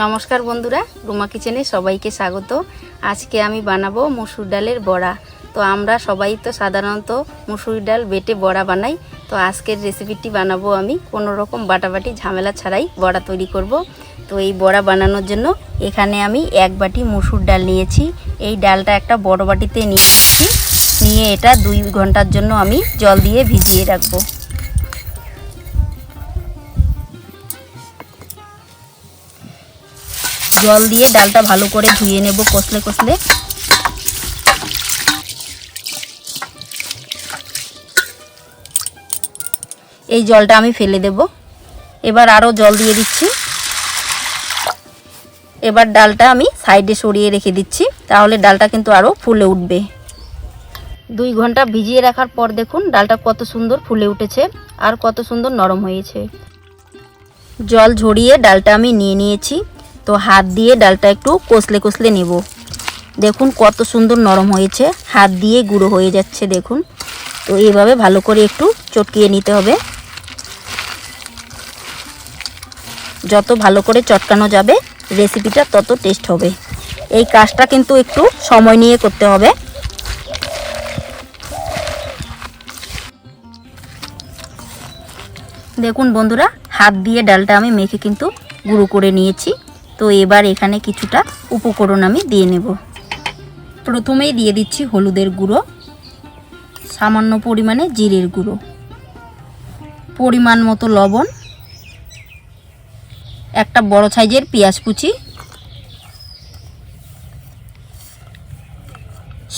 নমস্কার বন্ধুরা, রুমা কিচেনে সবাইকে স্বাগত। আজকে আমি বানাবো মসুর ডালের বড়া। তো আমরা সবাই তো সাধারণত মসুর ডাল বেটে বড়া বানাই। তো আজকের রেসিপিটি বানাবো আমি কোনো রকম বাটাবাটি ঝামেলা ছাড়াই বড়া তৈরি করব। তো এই বড়া বানানোর জন্য এখানে আমি 1 বাটি মসুর ডাল নিয়েছি। এই ডালটা একটা বড় বাটিতে নিয়েছি, নিয়ে এটা 2 ঘন্টার জন্য আমি জল দিয়ে ভিজিয়ে রাখবো। জল দিয়ে ডালটা ভালো করে ধুয়ে নেব কষলে কষলে। এই জলটা আমি ফেলে দেব। এবার আরও জল দিয়ে দিচ্ছি। এবার ডালটা আমি সাইডে সরিয়ে রেখে দিচ্ছি, তাহলে ডালটা কিন্তু আরও ফুলে উঠবে। 2 ঘন্টা ভিজিয়ে রাখার পর দেখুন ডালটা কত সুন্দর ফুলে উঠেছে আর কত সুন্দর নরম হয়েছে। জল ঝরিয়ে ডালটা আমি নিয়ে নিয়েছি। তো হাত দিয়ে ডালটা একটু কষলে কষলে নেব। দেখুন কত সুন্দর নরম হয়েছে, হাত দিয়ে গুঁড়ো হয়ে যাচ্ছে দেখুন। তো এইভাবে ভালো করে একটু চটকিয়ে নিতে হবে। যত ভালো করে চটকানো যাবে রেসিপিটা তত টেস্ট হবে। এই কাজটা কিন্তু একটু সময় নিয়ে করতে হবে। দেখুন বন্ধুরা, হাত দিয়ে ডালটা আমি মেখে কিন্তু গুঁড়ো করে নিয়েছি। তো এবার এখানে কিছুটা উপকরণ আমি দিয়ে নেব। প্রথমেই দিয়ে দিচ্ছি হলুদের গুঁড়ো, সামান্য পরিমাণে জিরের গুঁড়ো, পরিমাণ মতো লবণ, একটা বড় সাইজের পেঁয়াজ কুচি,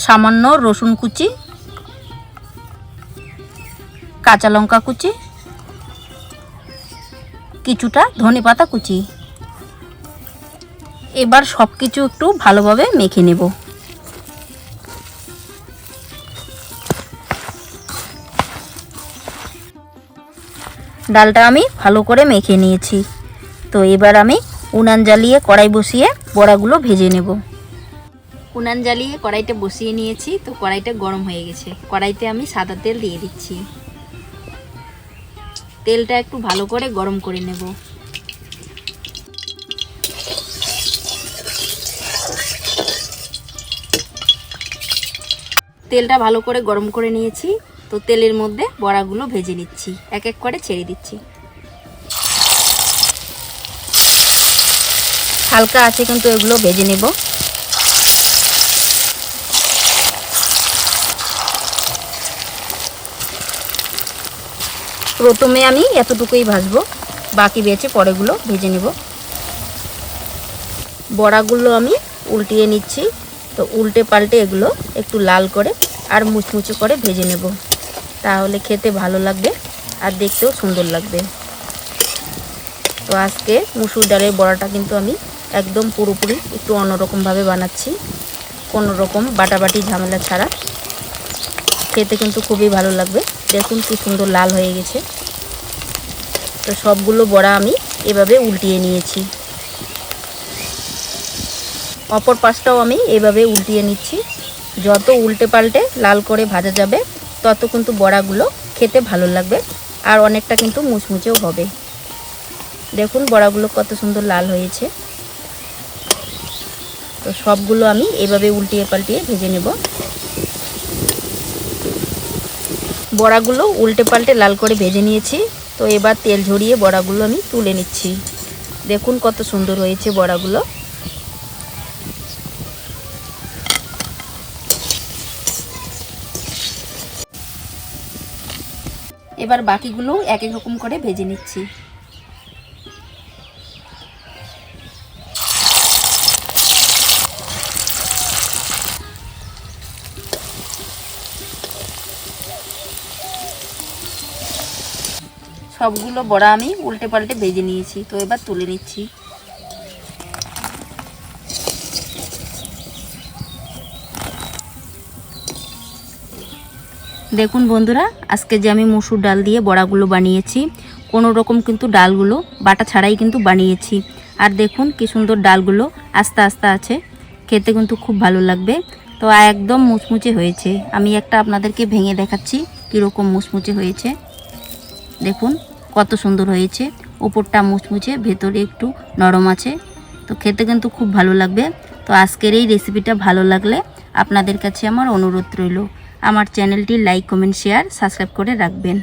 সামান্য রসুন কুচি, কাঁচা লঙ্কা কুচি, কিছুটা ধনেপাতা কুচি। এবার সব কিছু একটু ভালোভাবে মেখে নেব। ডালটা আমি ভালো করে মেখে নিয়েছি। তো এবার আমি উনান জ্বালিয়ে কড়াই বসিয়ে বড়াগুলো ভেজে নেব। উনান জ্বালিয়ে কড়াইটা বসিয়ে নিয়েছি। তো কড়াইটা গরম হয়ে গেছে। কড়াইতে আমি সাদা তেল দিয়ে দিচ্ছি। তেলটা একটু ভালো করে গরম করে নেব। তেলটা ভালো করে গরম করে নিয়েছি। তো তেলের মধ্যে বড়াগুলো ভেজে নিচ্ছি, এক এক করে ছেড়ে দিচ্ছি। হালকা আছে কিন্তু এগুলো ভেজে নেব। প্রথমে আমি এতটুকুই ভাজবো, বাকি বেঁচে পরেগুলো ভেজে নেব। বড়াগুলো আমি উল্টিয়ে নিচ্ছি। তো উল্টে পাল্টে এগুলো একটু লাল করে আর মুচমুচে করে ভেজে নেব, তাহলে খেতে ভালো লাগবে আর দেখতেও সুন্দর লাগবে। তো আজকে মসুর ডালের বড়াটা কিন্তু আমি একদম পুরোপুরি একটু অন্যরকমভাবে বানাচ্ছি, কোনো রকম বাটাবাটি ঝামেলা ছাড়া। খেতে কিন্তু খুবই ভালো লাগবে। দেখুন কি সুন্দর লাল হয়ে গেছে। তো সবগুলো বড়া আমি এভাবে উল্টিয়ে নিয়েছি। অপর পাশটাও আমি এভাবে উল্টিয়ে নিচ্ছি। যত উল্টে পাল্টে লাল করে ভাজা যাবে তত কিন্তু বড়াগুলো খেতে ভালো লাগবে আর অনেকটা কিন্তু মুচমুচেও হবে। দেখুন বড়াগুলো কত সুন্দর লাল হয়েছে। তো সবগুলো আমি এভাবে উল্টিয়ে পাল্টিয়ে ভেজে নেব। বড়াগুলো উল্টে পাল্টে লাল করে ভেজে নিয়েছি। তো এবার তেল ঝরিয়ে বড়াগুলো আমি তুলে নিচ্ছি। দেখুন কত সুন্দর হয়েছে বড়াগুলো। এবার বাকিগুলো এক এক রকম করে ভেজে নিচ্ছি। সবগুলো বড়া আমি উল্টে পাল্টে ভেজে নিয়েছি। তো এবার তুলে নিচ্ছি। দেখুন বন্ধুরা, আজকে যে আমি মসুর ডাল দিয়ে বড়াগুলো বানিয়েছি, কোনো রকম কিন্তু ডালগুলো বাটা ছাড়াই কিন্তু বানিয়েছি। আর দেখুন কি সুন্দর ডালগুলো আস্তে আস্তে আছে, খেতে কিন্তু খুব ভালো লাগবে। তো একদম মুচমুচে হয়েছে। আমি একটা আপনাদেরকে ভেঙে দেখাচ্ছি কীরকম মুচমুচে হয়েছে। দেখুন কত সুন্দর হয়েছে। উপরটা মুচমুচে, ভেতরে একটু নরম আছে। তো খেতে কিন্তু খুব ভালো লাগবে। তো আজকের এই রেসিপিটা ভালো লাগলে আপনাদের কাছে আমার অনুরোধ রইল আমার চ্যানেলটি লাইক, কমেন্ট, শেয়ার, সাবস্ক্রাইব করে রাখবেন।